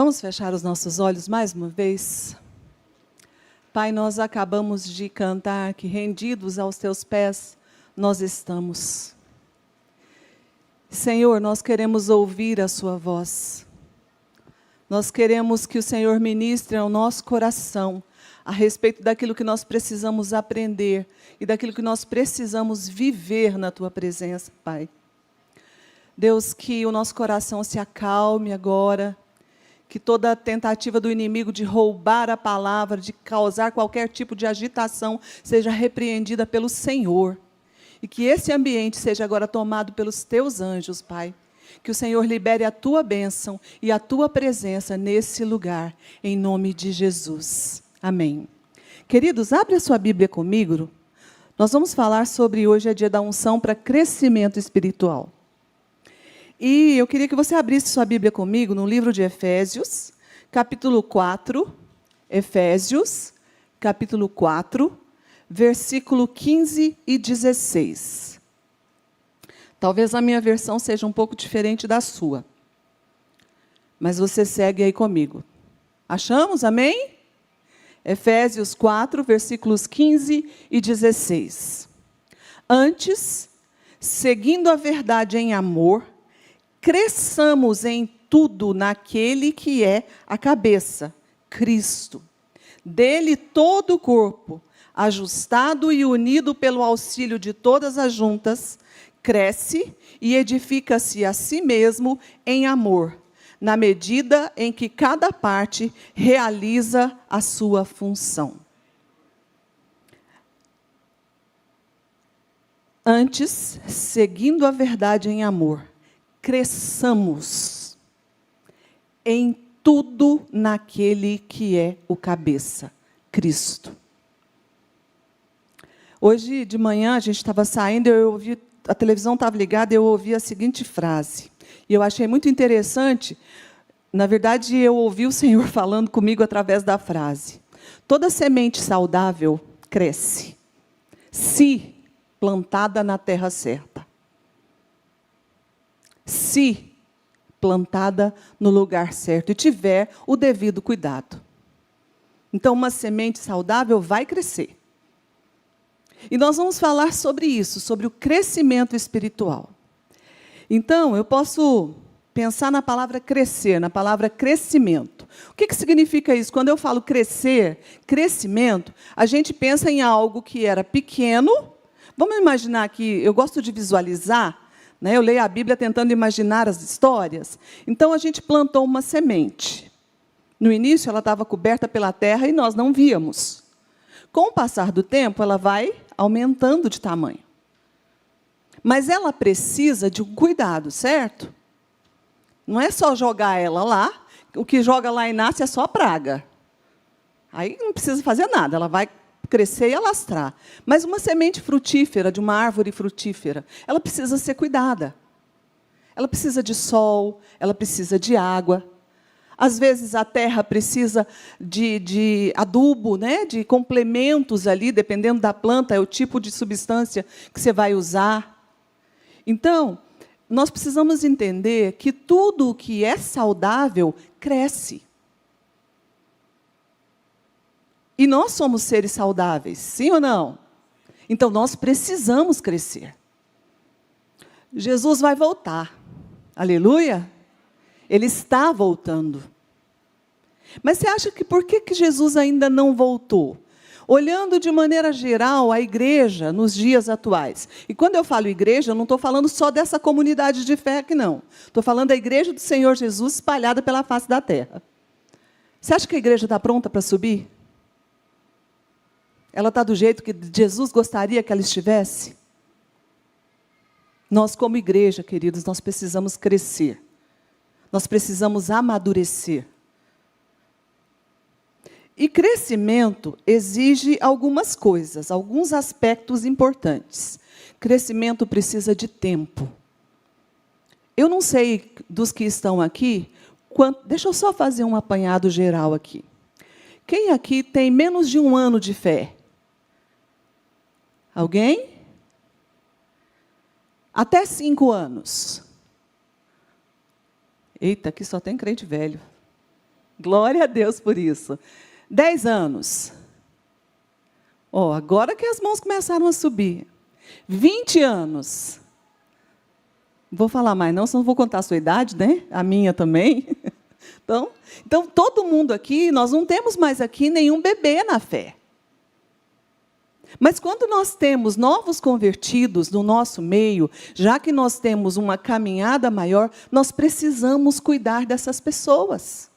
Vamos fechar os nossos olhos mais uma vez? Pai, nós acabamos de cantar que rendidos aos teus pés nós estamos. Senhor, nós queremos ouvir a sua voz. Nós queremos que o Senhor ministre ao nosso coração a respeito daquilo que nós precisamos aprender e daquilo que nós precisamos viver na tua presença, Pai. Deus, que o nosso coração se acalme agora, que toda tentativa do inimigo de roubar a palavra, de causar qualquer tipo de agitação, seja repreendida pelo Senhor. E que esse ambiente seja agora tomado pelos teus anjos, Pai. Que o Senhor libere a tua bênção e a tua presença nesse lugar, em nome de Jesus. Amém. Queridos, abre a sua Bíblia comigo. Nós vamos falar sobre hoje é dia da unção para crescimento espiritual. E eu queria que você abrisse sua Bíblia comigo no livro de Efésios, capítulo 4, Efésios, capítulo 4, versículo 15 e 16. Talvez a minha versão seja um pouco diferente da sua, mas você segue aí comigo. Achamos? Amém? Efésios 4, versículos 15 e 16. Antes, seguindo a verdade em amor, cresçamos em tudo naquele que é a cabeça, Cristo. Dele todo o corpo, ajustado e unido pelo auxílio de todas as juntas, cresce e edifica-se a si mesmo em amor, na medida em que cada parte realiza a sua função. Antes, seguindo a verdade em amor, cresçamos em tudo naquele que é o cabeça, Cristo. Hoje de manhã a gente estava saindo, eu ouvi, a televisão estava ligada, eu ouvi a seguinte frase. E eu achei muito interessante. Na verdade, eu ouvi o Senhor falando comigo através da frase. Toda semente saudável cresce, se plantada na terra certa. Se plantada no lugar certo e tiver o devido cuidado. Então, uma semente saudável vai crescer. E nós vamos falar sobre isso, sobre o crescimento espiritual. Então, eu posso pensar na palavra crescer, na palavra crescimento. O que significa isso? Quando eu falo crescer, crescimento, a gente pensa em algo que era pequeno. Vamos imaginar que, eu gosto de visualizar, né? Eu leio a Bíblia tentando imaginar as histórias. Então, a gente plantou uma semente. No início, ela estava coberta pela terra e nós não víamos. Com o passar do tempo, ela vai aumentando de tamanho. Mas ela precisa de um cuidado, certo? Não é só jogar ela lá, o que joga lá e nasce é só praga. Aí não precisa fazer nada, ela vai crescer e alastrar. Mas uma semente frutífera, de uma árvore frutífera, ela precisa ser cuidada. Ela precisa de sol, ela precisa de água. Às vezes a terra precisa de adubo, né? De complementos ali, dependendo da planta, é o tipo de substância que você vai usar. Então, nós precisamos entender que tudo o que é saudável cresce. E nós somos seres saudáveis, sim ou não? Então, nós precisamos crescer. Jesus vai voltar. Aleluia! Ele está voltando. Mas você acha que por que Jesus ainda não voltou? Olhando de maneira geral a igreja nos dias atuais. E quando eu falo igreja, eu não estou falando só dessa comunidade de fé aqui, não. Estou falando da igreja do Senhor Jesus espalhada pela face da terra. Você acha que a igreja está pronta para subir? Ela está do jeito que Jesus gostaria que ela estivesse? Nós, como igreja, queridos, nós precisamos crescer. Nós precisamos amadurecer. E crescimento exige algumas coisas, alguns aspectos importantes. Crescimento precisa de tempo. Eu não sei dos que estão aqui, deixa eu só fazer um apanhado geral aqui. Quem aqui tem menos de 1 ano de fé? Alguém? Até 5 anos. Eita, aqui só tem crente velho. Glória a Deus por isso. 10 anos. Agora que as mãos começaram a subir. 20 anos. Não vou falar mais não, senão vou contar a sua idade, né? A minha também. Então, todo mundo aqui, nós não temos mais aqui nenhum bebê na fé. Mas quando nós temos novos convertidos no nosso meio, já que nós temos uma caminhada maior, nós precisamos cuidar dessas pessoas.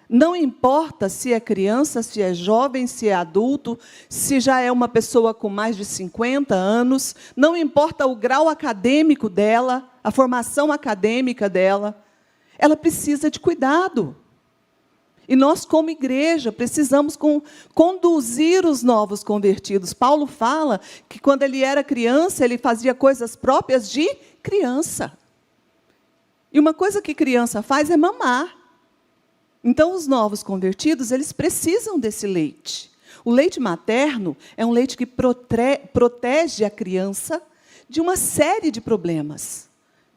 Não importa se é criança, se é jovem, se é adulto, se já é uma pessoa com mais de 50 anos, não importa o grau acadêmico dela, a formação acadêmica dela, ela precisa de cuidado. E nós, como igreja, precisamos conduzir os novos convertidos. Paulo fala que quando ele era criança, ele fazia coisas próprias de criança. E uma coisa que criança faz é mamar. Então, os novos convertidos, eles precisam desse leite. O leite materno é um leite que protege a criança de uma série de problemas.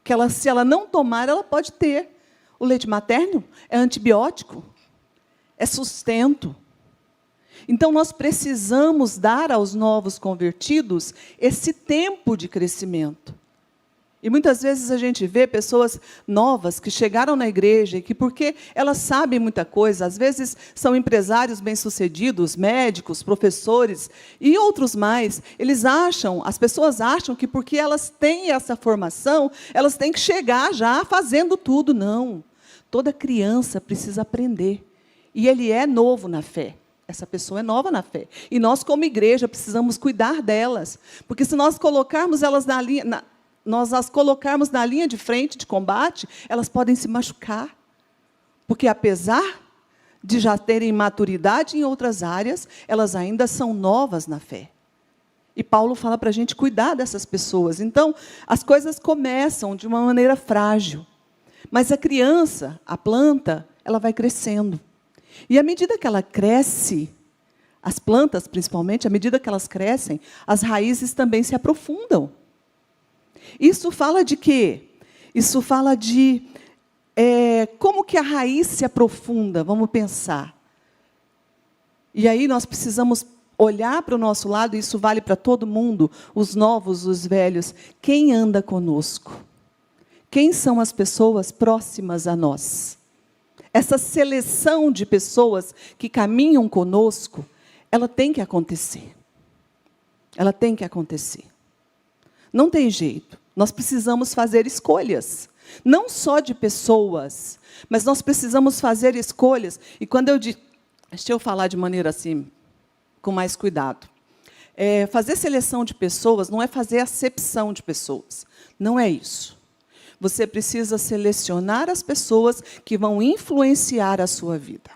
Que se ela não tomar, ela pode ter. O leite materno é antibiótico. É sustento. Então, nós precisamos dar aos novos convertidos esse tempo de crescimento. E muitas vezes a gente vê pessoas novas que chegaram na igreja e que, porque elas sabem muita coisa, às vezes são empresários bem-sucedidos, médicos, professores e outros mais, as pessoas acham que porque elas têm essa formação, elas têm que chegar já fazendo tudo. Não. Toda criança precisa aprender. E ele é novo na fé. Essa pessoa é nova na fé. E nós, como igreja, precisamos cuidar delas. Porque se nós colocarmos elas nós as colocarmos na linha de frente de combate, elas podem se machucar. Porque, apesar de já terem maturidade em outras áreas, elas ainda são novas na fé. E Paulo fala para a gente cuidar dessas pessoas. Então, as coisas começam de uma maneira frágil. Mas a criança, a planta, ela vai crescendo. E à medida que ela cresce, as plantas principalmente, à medida que elas crescem, as raízes também se aprofundam. Isso fala de quê? Isso fala de como que a raiz se aprofunda, vamos pensar. E aí nós precisamos olhar para o nosso lado, e isso vale para todo mundo, os novos, os velhos. Quem anda conosco? Quem são as pessoas próximas a nós? Essa seleção de pessoas que caminham conosco, ela tem que acontecer. Ela tem que acontecer. Não tem jeito. Nós precisamos fazer escolhas. Não só de pessoas, mas nós precisamos fazer escolhas. E quando eu digo, deixa eu falar de maneira assim, com mais cuidado. Fazer seleção de pessoas não é fazer acepção de pessoas. Não é isso. Você precisa selecionar as pessoas que vão influenciar a sua vida.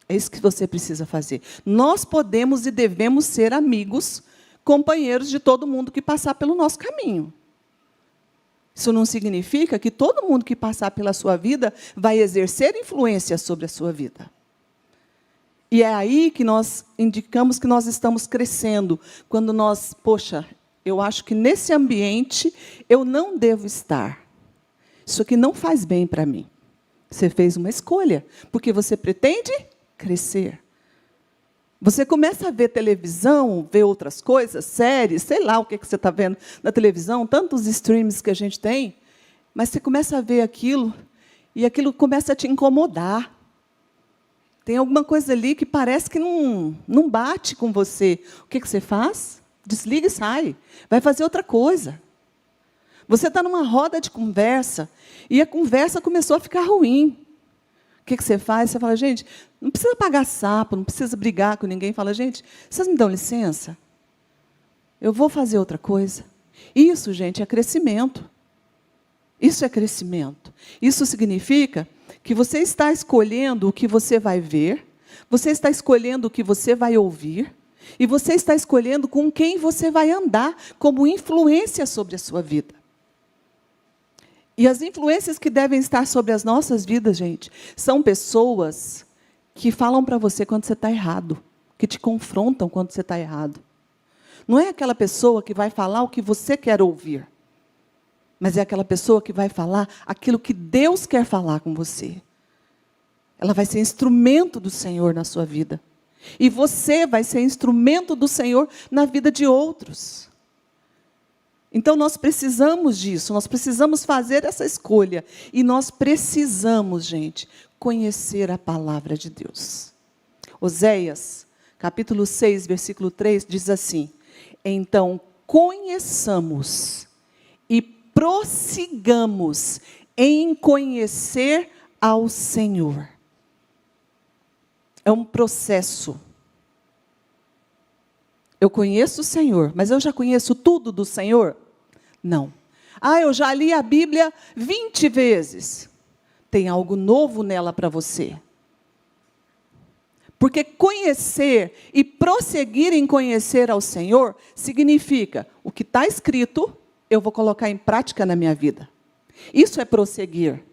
É isso que você precisa fazer. Nós podemos e devemos ser amigos, companheiros de todo mundo que passar pelo nosso caminho. Isso não significa que todo mundo que passar pela sua vida vai exercer influência sobre a sua vida. E é aí que nós indicamos que nós estamos crescendo. Quando nós, eu acho que nesse ambiente eu não devo estar. Isso aqui não faz bem para mim. Você fez uma escolha, porque você pretende crescer. Você começa a ver televisão, ver outras coisas, séries, sei lá o que você está vendo na televisão, tantos streams que a gente tem, mas você começa a ver aquilo, e aquilo começa a te incomodar. Tem alguma coisa ali que parece que não bate com você. O que você faz? Desliga e sai. Vai fazer outra coisa. Você está numa roda de conversa, e a conversa começou a ficar ruim. O que você faz? Você fala, gente, não precisa pagar sapo, não precisa brigar com ninguém. Fala, gente, vocês me dão licença? Eu vou fazer outra coisa. Isso, gente, é crescimento. Isso é crescimento. Isso significa que você está escolhendo o que você vai ver, você está escolhendo o que você vai ouvir, e você está escolhendo com quem você vai andar como influência sobre a sua vida. E as influências que devem estar sobre as nossas vidas, gente, são pessoas que falam para você quando você está errado, que te confrontam quando você está errado. Não é aquela pessoa que vai falar o que você quer ouvir, mas é aquela pessoa que vai falar aquilo que Deus quer falar com você. Ela vai ser instrumento do Senhor na sua vida. E você vai ser instrumento do Senhor na vida de outros. Então nós precisamos disso, nós precisamos fazer essa escolha. E nós precisamos, gente, conhecer a palavra de Deus. Oséias, capítulo 6, versículo 3, diz assim: então conheçamos e prossigamos em conhecer ao Senhor. É um processo. Eu conheço o Senhor, mas eu já conheço tudo do Senhor? Não. Eu já li a Bíblia 20 vezes. Tem algo novo nela para você. Porque conhecer e prosseguir em conhecer ao Senhor significa o que está escrito, eu vou colocar em prática na minha vida. Isso é prosseguir.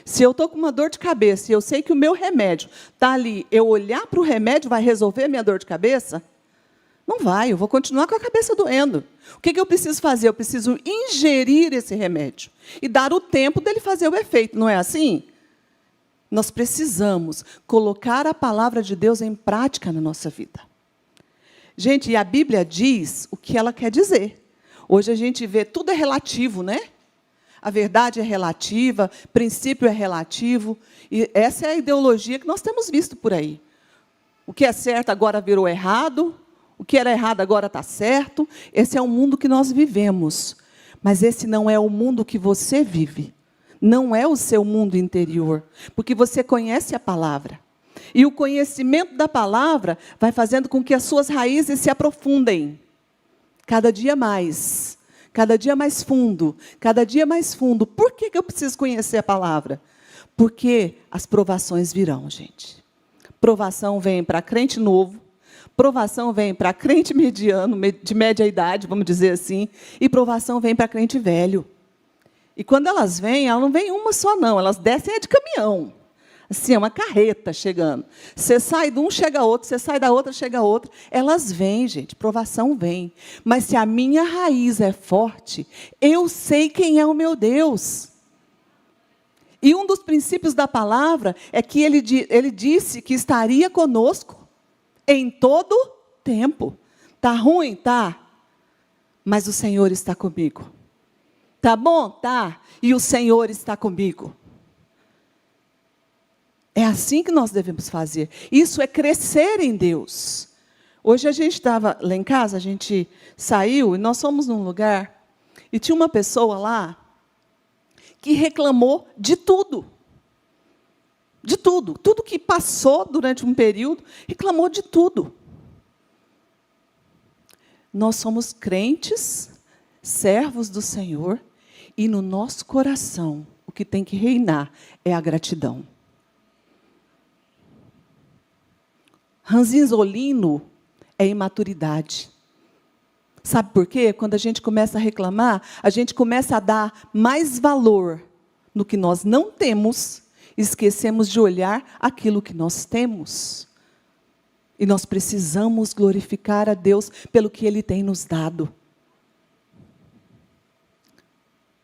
Se eu estou com uma dor de cabeça e eu sei que o meu remédio está ali, eu olhar para o remédio vai resolver a minha dor de cabeça? Não vai, eu vou continuar com a cabeça doendo. O que eu preciso fazer? Eu preciso ingerir esse remédio e dar o tempo dele fazer o efeito, não é assim? Nós precisamos colocar a palavra de Deus em prática na nossa vida. Gente, e a Bíblia diz o que ela quer dizer. Hoje a gente vê, tudo é relativo, né? A verdade é relativa, princípio é relativo. E essa é a ideologia que nós temos visto por aí. O que é certo agora virou errado, o que era errado agora está certo. Esse é o mundo que nós vivemos. Mas esse não é o mundo que você vive. Não é o seu mundo interior. Porque você conhece a palavra. E o conhecimento da palavra vai fazendo com que as suas raízes se aprofundem. Cada dia mais fundo, cada dia mais fundo. Por que eu preciso conhecer a palavra? Porque as provações virão, gente. Provação vem para crente novo, provação vem para crente mediano, de média idade, vamos dizer assim, e provação vem para crente velho. E quando elas não vem uma só não, elas descem de caminhão. Assim, é uma carreta chegando. Você sai de um, chega outro, você sai da outra, chega outra. Elas vêm, gente, provação vem. Mas se a minha raiz é forte, eu sei quem é o meu Deus. E um dos princípios da palavra é que ele disse que estaria conosco em todo tempo. Tá ruim? Tá. Mas o Senhor está comigo. Tá bom? Tá. E o Senhor está comigo. É assim que nós devemos fazer. Isso é crescer em Deus. Hoje a gente estava lá em casa, a gente saiu e nós fomos num lugar e tinha uma pessoa lá que reclamou de tudo. De tudo. Tudo que passou durante um período, reclamou de tudo. Nós somos crentes, servos do Senhor, e no nosso coração o que tem que reinar é a gratidão. Ranzinzolino é imaturidade. Sabe por quê? Quando a gente começa a reclamar, a gente começa a dar mais valor no que nós não temos, e esquecemos de olhar aquilo que nós temos. E nós precisamos glorificar a Deus pelo que Ele tem nos dado.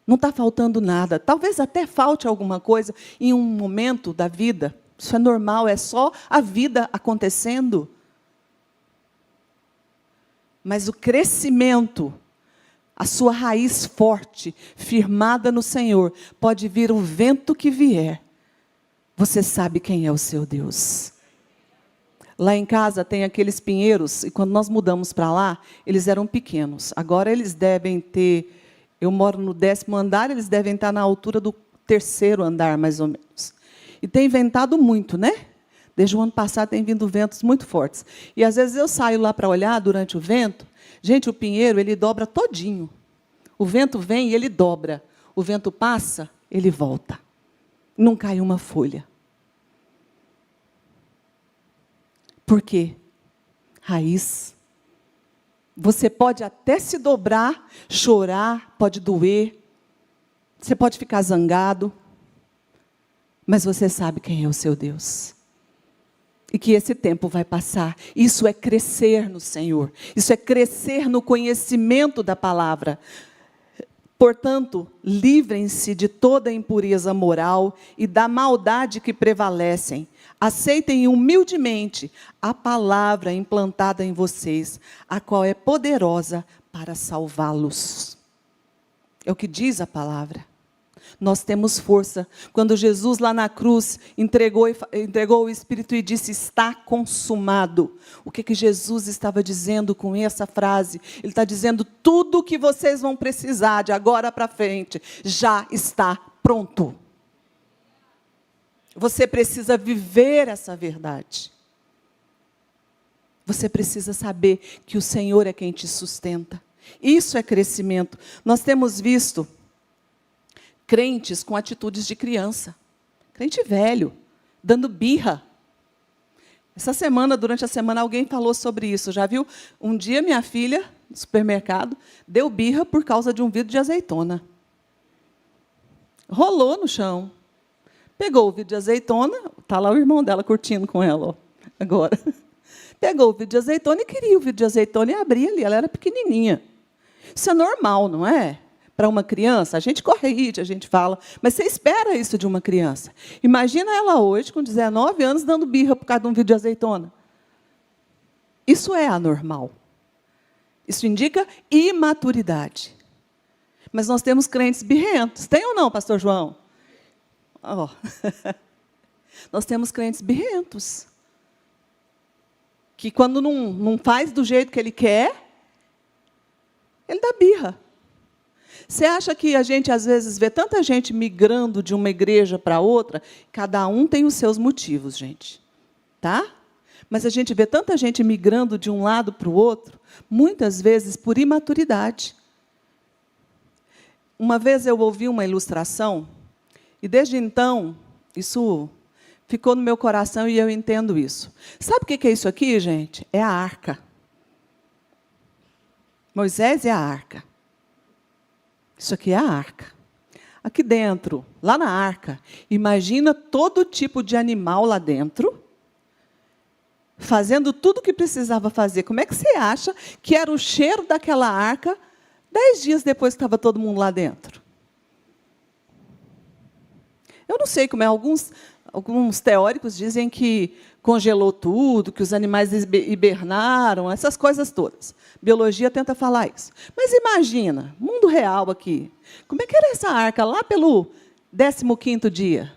Não está faltando nada. Talvez até falte alguma coisa em um momento da vida. Isso é normal, é só a vida acontecendo. Mas o crescimento, a sua raiz forte, firmada no Senhor, pode vir o vento que vier. Você sabe quem é o seu Deus. Lá em casa tem aqueles pinheiros, e quando nós mudamos para lá, eles eram pequenos. Agora eles devem ter, eu moro no 10º andar, eles devem estar na altura do 3º andar, mais ou menos. E tem ventado muito, né? Desde o ano passado tem vindo ventos muito fortes. E às vezes eu saio lá para olhar durante o vento. Gente, o pinheiro, ele dobra todinho. O vento vem e ele dobra. O vento passa, ele volta. Não cai uma folha. Por quê? Raiz. Você pode até se dobrar, chorar, pode doer. Você pode ficar zangado. Mas você sabe quem é o seu Deus. E que esse tempo vai passar. Isso é crescer no Senhor. Isso é crescer no conhecimento da palavra. Portanto, livrem-se de toda impureza moral e da maldade que prevalecem. Aceitem humildemente a palavra implantada em vocês, a qual é poderosa para salvá-los. É o que diz a palavra. Nós temos força. Quando Jesus lá na cruz entregou o Espírito e disse, está consumado. O que Jesus estava dizendo com essa frase? Ele está dizendo, tudo o que vocês vão precisar de agora para frente, já está pronto. Você precisa viver essa verdade. Você precisa saber que o Senhor é quem te sustenta. Isso é crescimento. Nós temos visto crentes com atitudes de criança. Crente velho, dando birra. Essa semana, durante a semana, alguém falou sobre isso. Já viu? Um dia minha filha, no supermercado, deu birra por causa de um vidro de azeitona. Rolou no chão. Pegou o vidro de azeitona, está lá o irmão dela curtindo com ela, ó, agora. Pegou o vidro de azeitona e queria o vidro de azeitona e abria ali. Ela era pequenininha. Isso é normal, não é? Para uma criança, a gente corrige, a gente fala, mas você espera isso de uma criança. Imagina ela hoje, com 19 anos, dando birra por causa de um vidro de azeitona. Isso é anormal. Isso indica imaturidade. Mas nós temos crentes birrentos. Tem ou não, pastor João? Oh. Nós temos crentes birrentos. Que quando não faz do jeito que ele quer, ele dá birra. Você acha que a gente, às vezes, vê tanta gente migrando de uma igreja para outra? Cada um tem os seus motivos, gente. Tá? Mas a gente vê tanta gente migrando de um lado para o outro, muitas vezes por imaturidade. Uma vez eu ouvi uma ilustração, e desde então, isso ficou no meu coração e eu entendo isso. Sabe o que é isso aqui, gente? É a arca. Moisés é a arca. Isso aqui é a arca. Aqui dentro, lá na arca, imagina todo tipo de animal lá dentro, fazendo tudo o que precisava fazer. Como é que você acha que era o cheiro daquela arca 10 dias depois que estava todo mundo lá dentro? Eu não sei como é. Alguns teóricos dizem que congelou tudo, que os animais hibernaram, essas coisas todas. Biologia tenta falar isso. Mas imagina, mundo real aqui. Como é que era essa arca lá pelo 15º dia?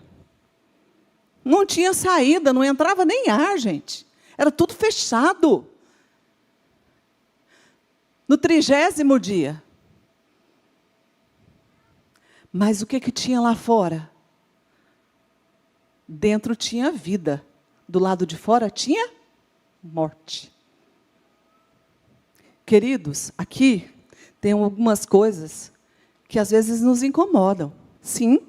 Não tinha saída, não entrava nem ar, gente. Era tudo fechado. No 30º dia. Mas o que tinha lá fora? Dentro tinha vida. Do lado de fora tinha morte. Queridos, aqui tem algumas coisas que às vezes nos incomodam. Sim,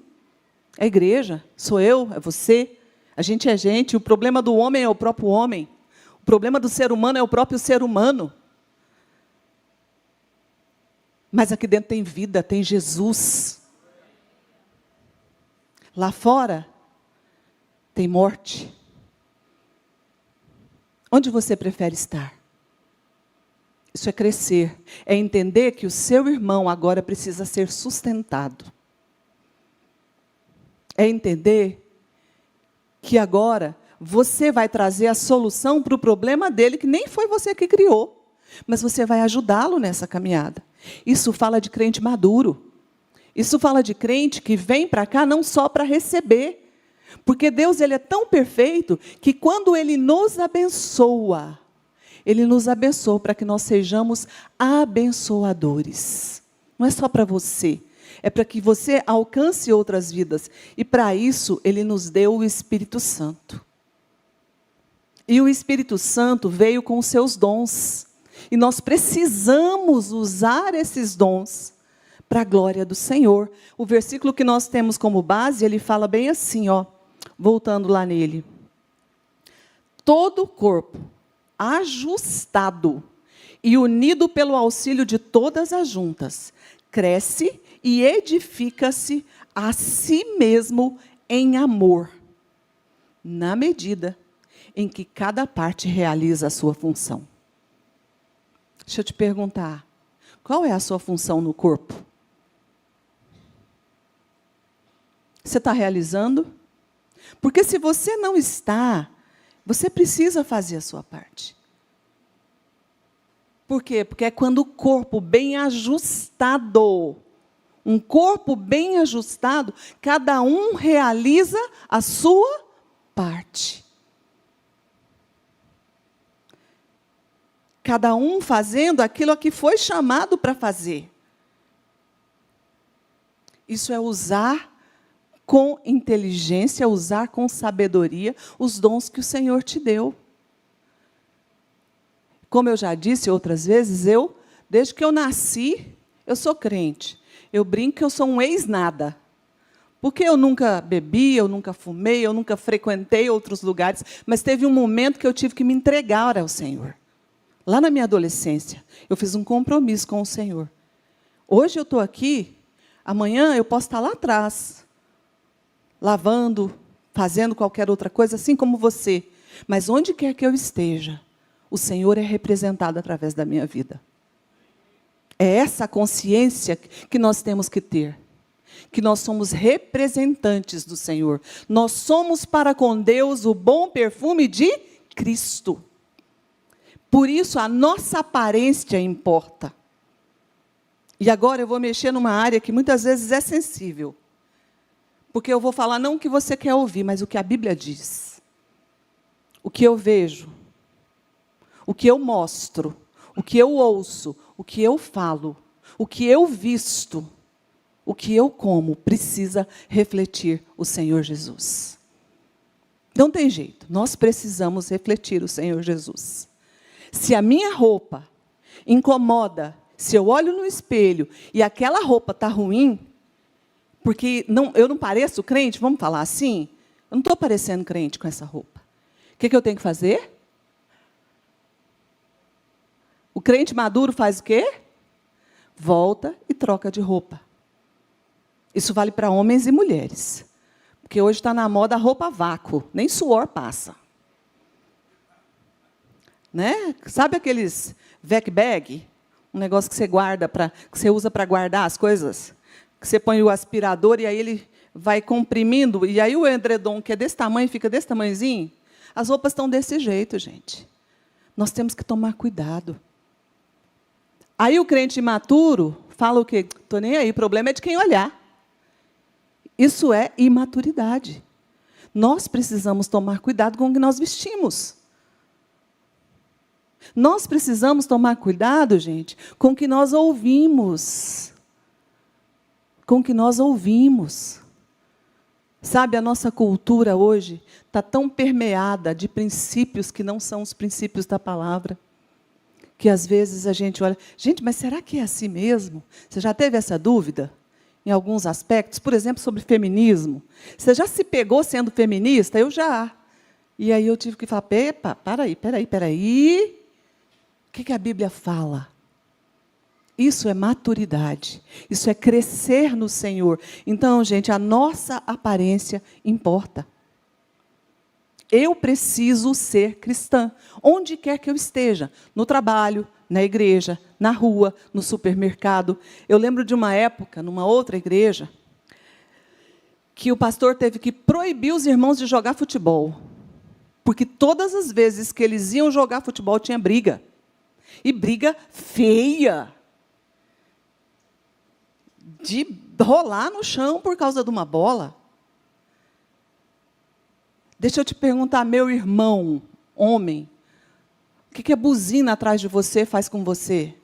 é a igreja, sou eu, é você, a gente é gente. O problema do homem é o próprio homem. O problema do ser humano é o próprio ser humano. Mas aqui dentro tem vida, tem Jesus. Lá fora tem morte. Onde você prefere estar? Isso é crescer. É entender que o seu irmão agora precisa ser sustentado. É entender que agora você vai trazer a solução para o problema dele, que nem foi você que criou. Mas você vai ajudá-lo nessa caminhada. Isso fala de crente maduro. Isso fala de crente que vem para cá não só para receber. Porque Deus, ele é tão perfeito que quando Ele nos abençoa para que nós sejamos abençoadores. Não é só para você, é para que você alcance outras vidas. E para isso, Ele nos deu o Espírito Santo. E o Espírito Santo veio com os seus dons. E nós precisamos usar esses dons para a glória do Senhor. O versículo que nós temos como base, ele fala bem assim, ó. Voltando lá nele. Todo o corpo, ajustado e unido pelo auxílio de todas as juntas, cresce e edifica-se a si mesmo em amor, na medida em que cada parte realiza a sua função. Deixa eu te perguntar, qual é a sua função no corpo? Você está realizando? Porque se você não está, você precisa fazer a sua parte. Por quê? Porque é quando o corpo bem ajustado, um corpo bem ajustado, cada um realiza a sua parte. Cada um fazendo aquilo a que foi chamado para fazer. Isso é usar com inteligência, usar com sabedoria os dons que o Senhor te deu. Como eu já disse outras vezes, desde que eu nasci, eu sou crente. Eu brinco que eu sou um ex-nada. Porque eu nunca bebi, eu nunca fumei, eu nunca frequentei outros lugares, mas teve um momento que eu tive que me entregar ao Senhor. Lá na minha adolescência, eu fiz um compromisso com o Senhor. Hoje eu estou aqui, amanhã eu posso estar lá atrás, lavando, fazendo qualquer outra coisa, assim como você. Mas onde quer que eu esteja, o Senhor é representado através da minha vida. É essa consciência que nós temos que ter. Que nós somos representantes do Senhor. Nós somos para com Deus o bom perfume de Cristo. Por isso, a nossa aparência importa. E agora eu vou mexer numa área que muitas vezes é sensível. Porque eu vou falar não o que você quer ouvir, mas o que a Bíblia diz. O que eu vejo. O que eu mostro. O que eu ouço. O que eu falo. O que eu visto. O que eu como precisa refletir o Senhor Jesus. Não tem jeito. Nós precisamos refletir o Senhor Jesus. Se a minha roupa incomoda, se eu olho no espelho e aquela roupa está ruim, porque eu não pareço crente, vamos falar assim? Eu não estou parecendo crente com essa roupa. O que eu tenho que fazer? O crente maduro faz o quê? Volta e troca de roupa. Isso vale para homens e mulheres. Porque hoje está na moda a roupa vácuo, nem suor passa. Né? Sabe aqueles vac bag? Um negócio que você guarda, que você usa para guardar as coisas? Que você põe o aspirador e aí ele vai comprimindo. E aí o edredom, que é desse tamanho, fica desse tamanhozinho. As roupas estão desse jeito, gente. Nós temos que tomar cuidado. Aí o crente imaturo fala o quê? Estou nem aí, o problema é de quem olhar. Isso é imaturidade. Nós precisamos tomar cuidado com o que nós vestimos. Nós precisamos tomar cuidado, gente, com o que nós ouvimos. Com o que nós ouvimos. Sabe, a nossa cultura hoje está tão permeada de princípios que não são os princípios da palavra, que às vezes a gente olha, gente, mas será que é assim mesmo? Você já teve essa dúvida? Em alguns aspectos, por exemplo, sobre feminismo. Você já se pegou sendo feminista? Eu já. E aí eu tive que falar, peraí. O que a Bíblia fala? Isso é maturidade. Isso é crescer no Senhor. Então, gente, a nossa aparência importa. Eu preciso ser cristã, onde quer que eu esteja, no trabalho, na igreja, na rua, no supermercado. Eu lembro de uma época, numa outra igreja, que o pastor teve que proibir os irmãos de jogar futebol. Porque todas as vezes que eles iam jogar futebol, tinha briga. E briga feia. De rolar no chão por causa de uma bola. Deixa eu te perguntar, meu irmão, homem, o que a buzina atrás de você faz com você?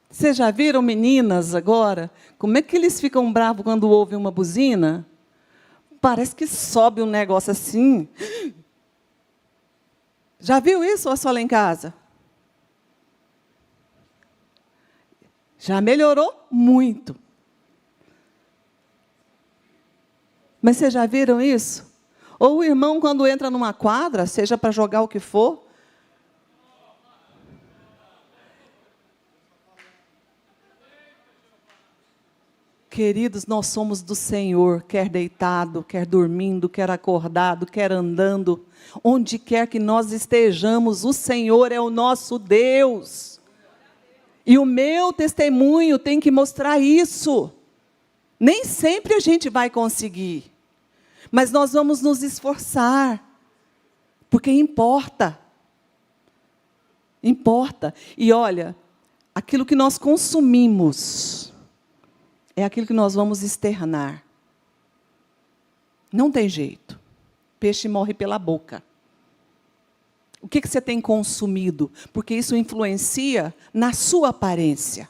Vocês já viram meninas agora? Como é que eles ficam bravos quando ouvem uma buzina? Parece que sobe um negócio assim. Já viu isso ou é só lá em casa? Já melhorou muito. Mas vocês já viram isso? Ou o irmão, quando entra numa quadra, seja para jogar o que for, queridos, nós somos do Senhor, quer deitado, quer dormindo, quer acordado, quer andando, onde quer que nós estejamos, o Senhor é o nosso Deus. E o meu testemunho tem que mostrar isso. Nem sempre a gente vai conseguir, mas nós vamos nos esforçar, porque importa. Importa. E olha, aquilo que nós consumimos é aquilo que nós vamos externar. Não tem jeito. Peixe morre pela boca. O que você tem consumido? Porque isso influencia na sua aparência.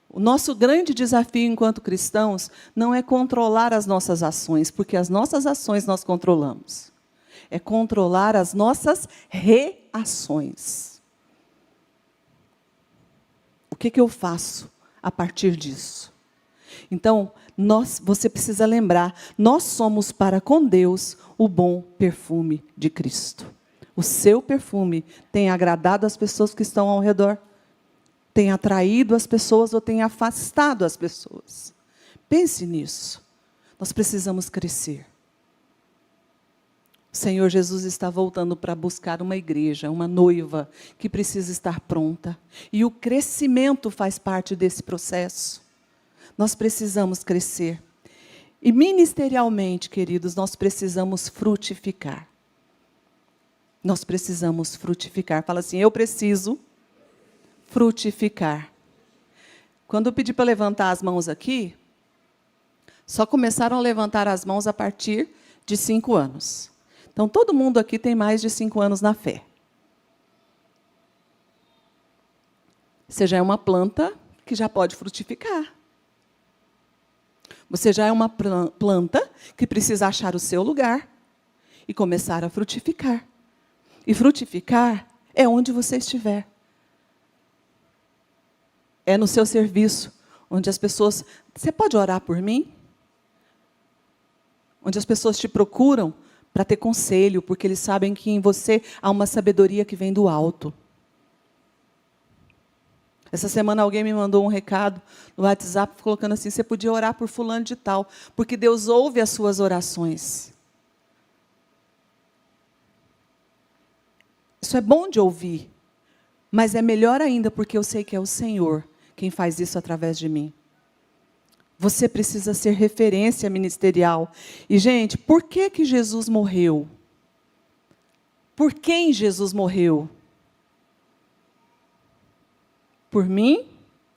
O nosso grande desafio enquanto cristãos não é controlar as nossas ações, porque as nossas ações nós controlamos. É controlar as nossas reações. O que eu faço a partir disso? Então, você precisa lembrar, nós somos para com Deus o bom perfume de Cristo. O seu perfume tem agradado as pessoas que estão ao redor? Tem atraído as pessoas ou tem afastado as pessoas? Pense nisso. Nós precisamos crescer. O Senhor Jesus está voltando para buscar uma igreja, uma noiva, que precisa estar pronta. E o crescimento faz parte desse processo. Nós precisamos crescer. E ministerialmente, queridos, nós precisamos frutificar. Nós precisamos frutificar. Fala assim, eu preciso frutificar. Quando eu pedi para levantar as mãos aqui, só começaram a levantar as mãos a partir de 5 anos. Então, todo mundo aqui tem mais de 5 anos na fé. Você já é uma planta que já pode frutificar. Você já é uma planta que precisa achar o seu lugar e começar a frutificar. E frutificar é onde você estiver. É no seu serviço, onde as pessoas... Você pode orar por mim? Onde as pessoas te procuram para ter conselho, porque eles sabem que em você há uma sabedoria que vem do alto. Essa semana alguém me mandou um recado no WhatsApp, colocando assim, você podia orar por fulano de tal, porque Deus ouve as suas orações. Isso é bom de ouvir, mas é melhor ainda porque eu sei que é o Senhor quem faz isso através de mim. Você precisa ser referência ministerial. E, gente, por que Jesus morreu? Por quem Jesus morreu? Por mim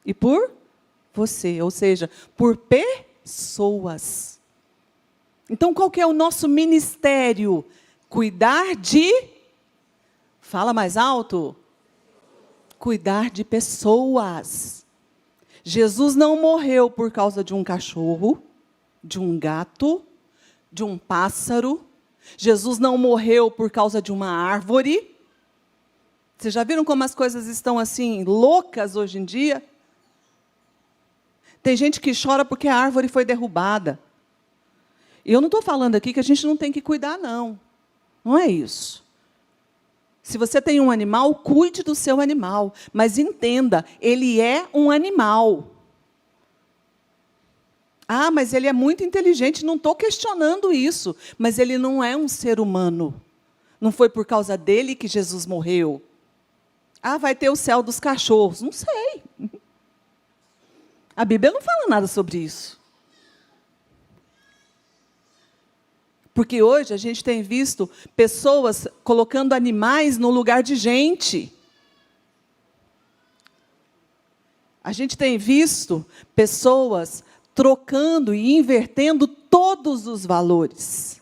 e por você, ou seja, por pessoas. Então, qual que é o nosso ministério? Cuidar de... Fala mais alto. Cuidar de pessoas. Jesus não morreu por causa de um cachorro, de um gato, de um pássaro. Jesus não morreu por causa de uma árvore. Vocês já viram como as coisas estão assim, loucas hoje em dia? Tem gente que chora porque a árvore foi derrubada. E eu não estou falando aqui que a gente não tem que cuidar, não. Não é isso. Se você tem um animal, cuide do seu animal. Mas entenda, ele é um animal. Ah, mas ele é muito inteligente, não estou questionando isso. Mas ele não é um ser humano. Não foi por causa dele que Jesus morreu. Ah, vai ter o céu dos cachorros. Não sei. A Bíblia não fala nada sobre isso. Porque hoje a gente tem visto pessoas colocando animais no lugar de gente. A gente tem visto pessoas trocando e invertendo todos os valores.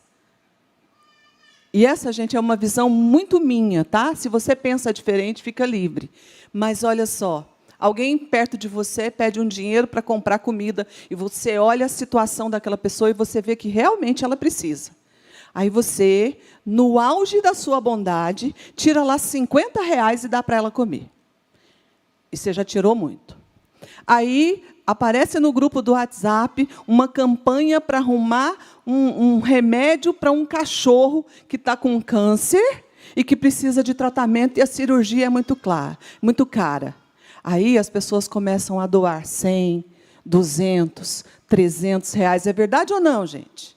E essa, gente, é uma visão muito minha, tá? Se você pensa diferente, fica livre. Mas olha só, alguém perto de você pede um dinheiro para comprar comida e você olha a situação daquela pessoa e você vê que realmente ela precisa. Aí você, no auge da sua bondade, tira lá R$50 e dá para ela comer. E você já tirou muito. Aí aparece no grupo do WhatsApp uma campanha para arrumar um remédio para um cachorro que está com câncer e que precisa de tratamento e a cirurgia é muito cara. Aí as pessoas começam a doar 100, 200, R$300. É verdade ou não, gente?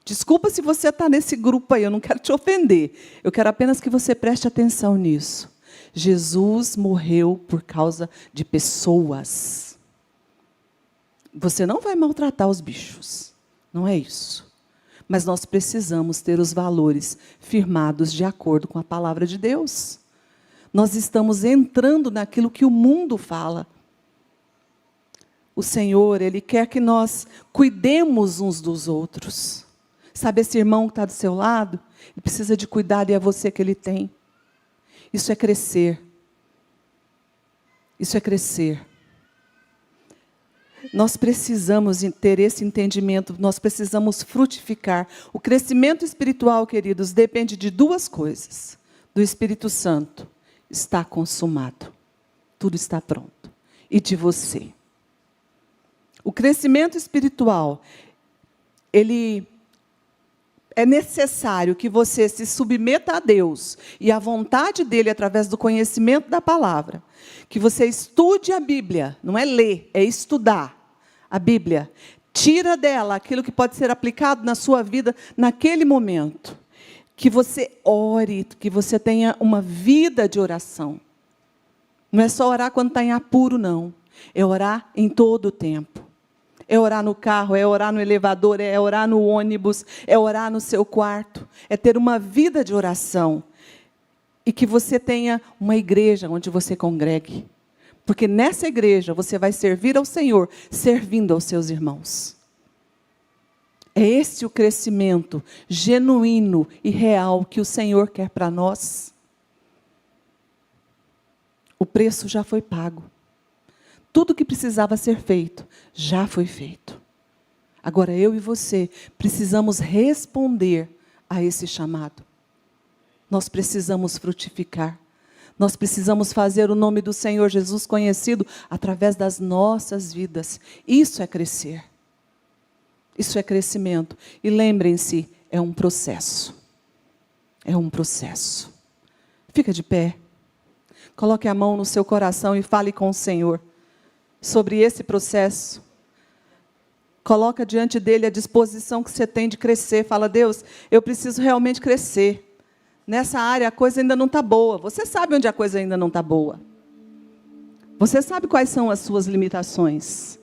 Desculpa se você está nesse grupo aí, eu não quero te ofender. Eu quero apenas que você preste atenção nisso. Jesus morreu por causa de pessoas. Você não vai maltratar os bichos, não é isso. Mas nós precisamos ter os valores firmados de acordo com a palavra de Deus. Nós estamos entrando naquilo que o mundo fala. O Senhor, Ele quer que nós cuidemos uns dos outros. Sabe esse irmão que está do seu lado? Ele precisa de cuidado e é você que Ele tem. Isso é crescer. Isso é crescer. Nós precisamos ter esse entendimento, nós precisamos frutificar. O crescimento espiritual, queridos, depende de duas coisas. Do Espírito Santo, está consumado. Tudo está pronto. E de você. O crescimento espiritual, ele é necessário que você se submeta a Deus e à vontade dEle através do conhecimento da palavra. Que você estude a Bíblia, não é ler, é estudar a Bíblia. Tira dela aquilo que pode ser aplicado na sua vida naquele momento. Que você ore, que você tenha uma vida de oração. Não é só orar quando está em apuro, não. É orar em todo o tempo. É orar no carro, é orar no elevador, é orar no ônibus, é orar no seu quarto. É ter uma vida de oração. E que você tenha uma igreja onde você congregue. Porque nessa igreja você vai servir ao Senhor, servindo aos seus irmãos. É esse o crescimento genuíno e real que o Senhor quer para nós. O preço já foi pago. Tudo que precisava ser feito, já foi feito. Agora eu e você precisamos responder a esse chamado. Nós precisamos frutificar. Nós precisamos fazer o nome do Senhor Jesus conhecido através das nossas vidas. Isso é crescer. Isso é crescimento. E lembrem-se, é um processo. É um processo. Fica de pé. Coloque a mão no seu coração e fale com o Senhor sobre esse processo. Coloca diante dele a disposição que você tem de crescer. Fala, Deus, eu preciso realmente crescer. Nessa área a coisa ainda não está boa. Você sabe onde a coisa ainda não está boa. Você sabe quais são as suas limitações.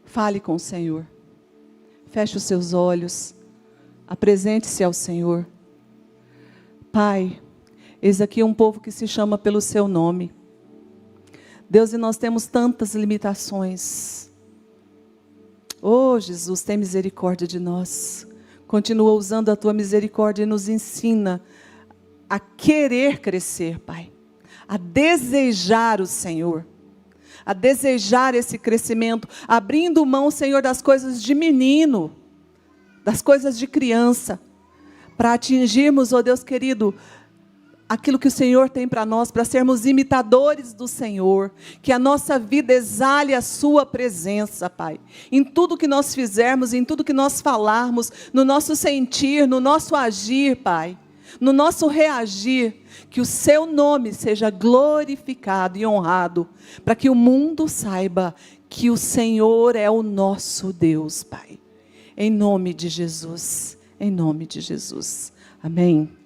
Fale com o Senhor. Feche os seus olhos. Apresente-se ao Senhor. Pai, eis aqui um povo que se chama pelo seu nome. Deus, e nós temos tantas limitações. Oh, Jesus, tem misericórdia de nós. Continua usando a tua misericórdia e nos ensina a querer crescer, Pai. A desejar o Senhor. A desejar esse crescimento. Abrindo mão, Senhor, das coisas de menino. Das coisas de criança. Para atingirmos, oh Deus querido, aquilo que o Senhor tem para nós, para sermos imitadores do Senhor, que a nossa vida exale a sua presença, Pai. Em tudo que nós fizermos, em tudo que nós falarmos, no nosso sentir, no nosso agir, Pai, no nosso reagir, que o seu nome seja glorificado e honrado, para que o mundo saiba que o Senhor é o nosso Deus, Pai. Em nome de Jesus, em nome de Jesus. Amém.